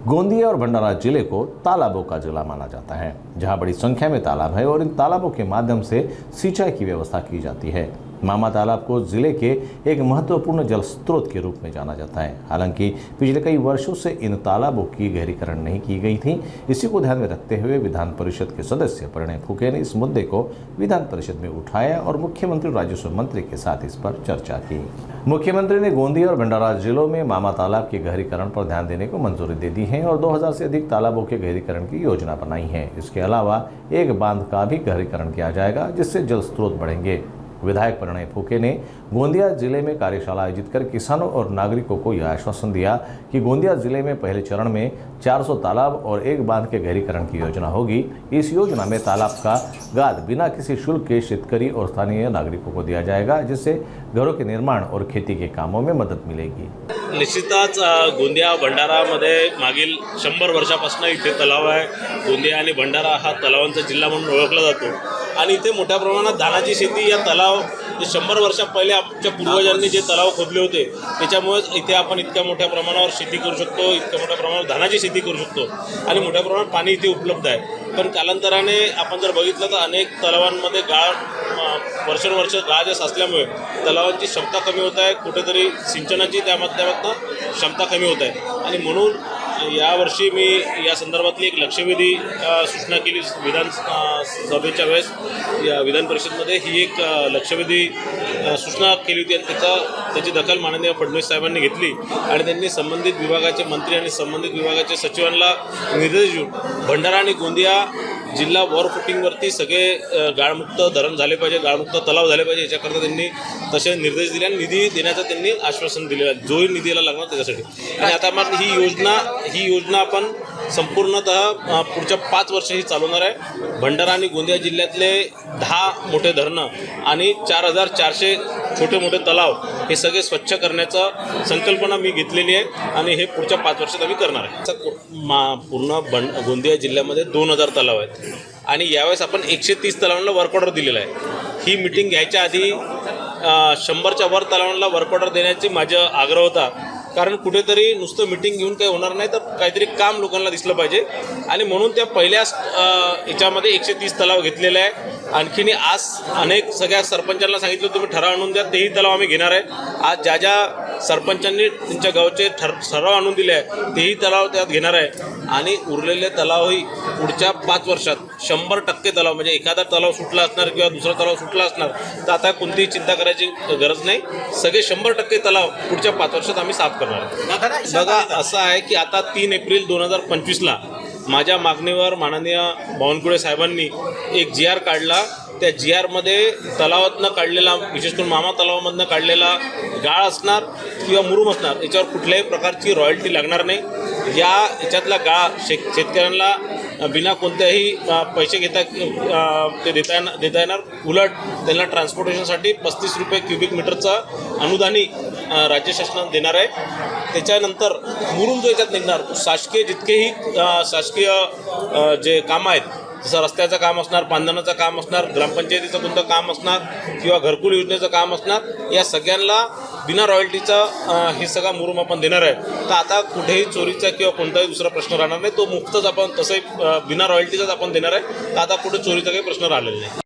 गोंदिया और भंडारा जिले को तालाबों का जिला माना जाता है, जहां बड़ी संख्या में तालाब है और इन तालाबों के माध्यम से सिंचाई की व्यवस्था की जाती है। मामा तालाब को जिले के एक महत्वपूर्ण जल स्रोत के रूप में जाना जाता है। हालांकि पिछले कई वर्षों से इन तालाबों की गहरीकरण नहीं की गई थी। इसी को ध्यान में रखते हुए विधान परिषद के सदस्य प्रणय फूके ने इस मुद्दे को विधान परिषद में उठाया और मुख्यमंत्री राजस्व मंत्री के साथ इस पर चर्चा की। मुख्यमंत्री ने गोंदिया और भंडारा जिलों में मामा तालाब के गहरीकरण पर ध्यान देने को मंजूरी दे दी है और 2000 से अधिक तालाबों के गहरीकरण की योजना बनाई है। इसके अलावा एक बांध का भी गहरीकरण किया जाएगा, जिससे जल स्रोत बढ़ेंगे। विधायक प्रणय फूके ने गोंदिया जिले में कार्यशाला आयोजित कर किसानों और नागरिकों को यह आश्वासन दिया कि गोंदिया जिले में पहले चरण में 400 तालाब और एक बांध के गहरीकरण की योजना होगी। इस योजना में तालाब का गाद बिना किसी शुल्क के शेतकरी और स्थानीय नागरिकों को दिया जाएगा, जिससे घरों के निर्माण और खेती के कामों में मदद मिलेगी। निश्चितच गोंदिया भंडारामध्ये मागील 100 वर्षापासून इथे तलाव आहे। गोंदिया आणि भंडारा हा तलावांचा जिल्हा म्हणून ओळखला जातो आणि इथे मोठ्या प्रमाणात धानाची शेती या तलाव 100 वर्षा पहिले आमच्या पूर्वजांनी जे तलाव खोदले होते त्याच्यामुळे इथे आपण इतक्या मोठ्या प्रमाणावर शेती करू शकतो, इतक्या मोठ्या प्रमाणावर धानाची शेती करू शकतो आणि मोठ्या प्रमाणात पाणी इथे उपलब्ध आहे। पण कालांतराने आपण जर बघितलं तर अनेक तलावांमध्ये गाळ वर्षानुवर्ष गाळ जे साचल्यामुळे तलावांची क्षमता कमी होत आहे, कुठेतरी सिंचनाची त्या माध्यमातून क्षमता कमी होत आहे आणि म्हणून यावर्षी मी या संदर्भातली एक लक्षवेधी सूचना केली विधान सभेच्या वेळेस। या विधान परिषदेमध्ये ही एक लक्षवेधी सूचना केली होती आणि त्याची दखल माननीय फडणवीस साहेबांनी घेतली आणि त्यांनी संबंधित विभागाचे मंत्री आणि संबंधित विभागाच्या सचिवांना निर्देश देऊन भंडारा आणि गोंदिया जिल्हा वॉर फुटिंगवरती सगळे गाळमुक्त धरण झाले पाहिजे, गाळमुक्त तलाव झाले पाहिजे, याच्याकरता त्यांनी तसे निर्देश दिले आणि निधी देण्याचं त्यांनी आश्वासन दिलेलं आहे, जोही निधीला लागणार त्याच्यासाठी। आणि आता मग ही योजना आपण संपूर्णतः पुढच्या 5 वर्ष ही चालवणार आहे। भंडारा आणि गोंदिया जिल्ह्यातले 10 मोठे धरणं आणि 4400 छोटे मोठे तलाव हे सगळे स्वच्छ करण्याचा संकल्पना मी घेतलेली आहे आणि हे पुढच्या 5 वर्षात आम्ही करणार आहे। पूर्ण गोंदिया जिल्ह्यामध्ये 2000 तलाव आहेत आणि यावेळेस आपण 130 तलावांना वर्क ऑर्डर दिलेला आहे। ही मीटिंग घ्यायच्या आधी 100च्या वर तलावांना वर्क ऑर्डर देण्याची माझा आग्रह होता, कारण कुठेतरी नुसतं मीटिंग घेऊन काही होणार नाही, तर काहीतरी काम लोकांना दिसलं पाहिजे आणि म्हणून त्या पहिल्या याच्यामध्ये 130 तलाव घेतलेले आहे। आणखीन आज अनेक सगळ्या सरपंचांना सांगितलं तुम्ही ठराव आणून द्या, तेही तलाव आम्ही घेणार आहे। आज ज्या सरपंचांनी त्यांच्या गावचे ठराव आणून दिले आहे तेही तलाव त्यात घेणार आहे आणि उरलेले तलावही पुढच्या 5 वर्षात 100% तलाव, म्हणजे एखादा तलाव सुटला असणार किंवा दुसरा तलाव सुटला असणार तर आता कोणतीही चिंता करायची गरज नाही, सगळे 100% तलाव पुढच्या 5 वर्षात आम्ही साफ करणार आहे। बघा असं आहे की आता 3 एप्रिल 2025ला माझ्या मागणीवर माननीय बावनकुळे साहेबांनी एक GR काढला। त्या GRमध्ये तलावातनं काढलेला, विशेष करून मामा तलावामधनं काढलेला गाळ असणार किंवा मुरुम असणार, याच्यावर कुठल्याही प्रकारची रॉयल्टी लागणार नाही। याच्यातला गाळ शेतकऱ्यांना बिना कोणत्याही पैसे घेता ते देता येणार। उलट त्यांना ट्रान्सपोर्टेशनसाठी 35 रुपये क्युबिक मीटरचं अनुदानही राज्य शासनाने देणार आहे। त्याच्यानंतर मुरुम जो याच्यात निघणार, शासकीय जितकेही शासकीय जे कामं आहेत, जसं रस्त्याचं काम असणार, बांधण्याचं काम असणार, ग्रामपंचायतीचं कोणतं काम असणार किंवा घरकुल योजनेचं काम असणार, या सगळ्यांना बिना रॉयल्टीचा हे सगळा मुरुम आपण देणार आहे। तर आता कुठेही चोरीचा किंवा कोणताही दुसरा प्रश्न राहणार नाही, तो मुक्तच आपण तसंही बिना रॉयल्टीचाच आपण देणार आहे। तर आता कुठे चोरीचा काही प्रश्न राहिलेला नाही।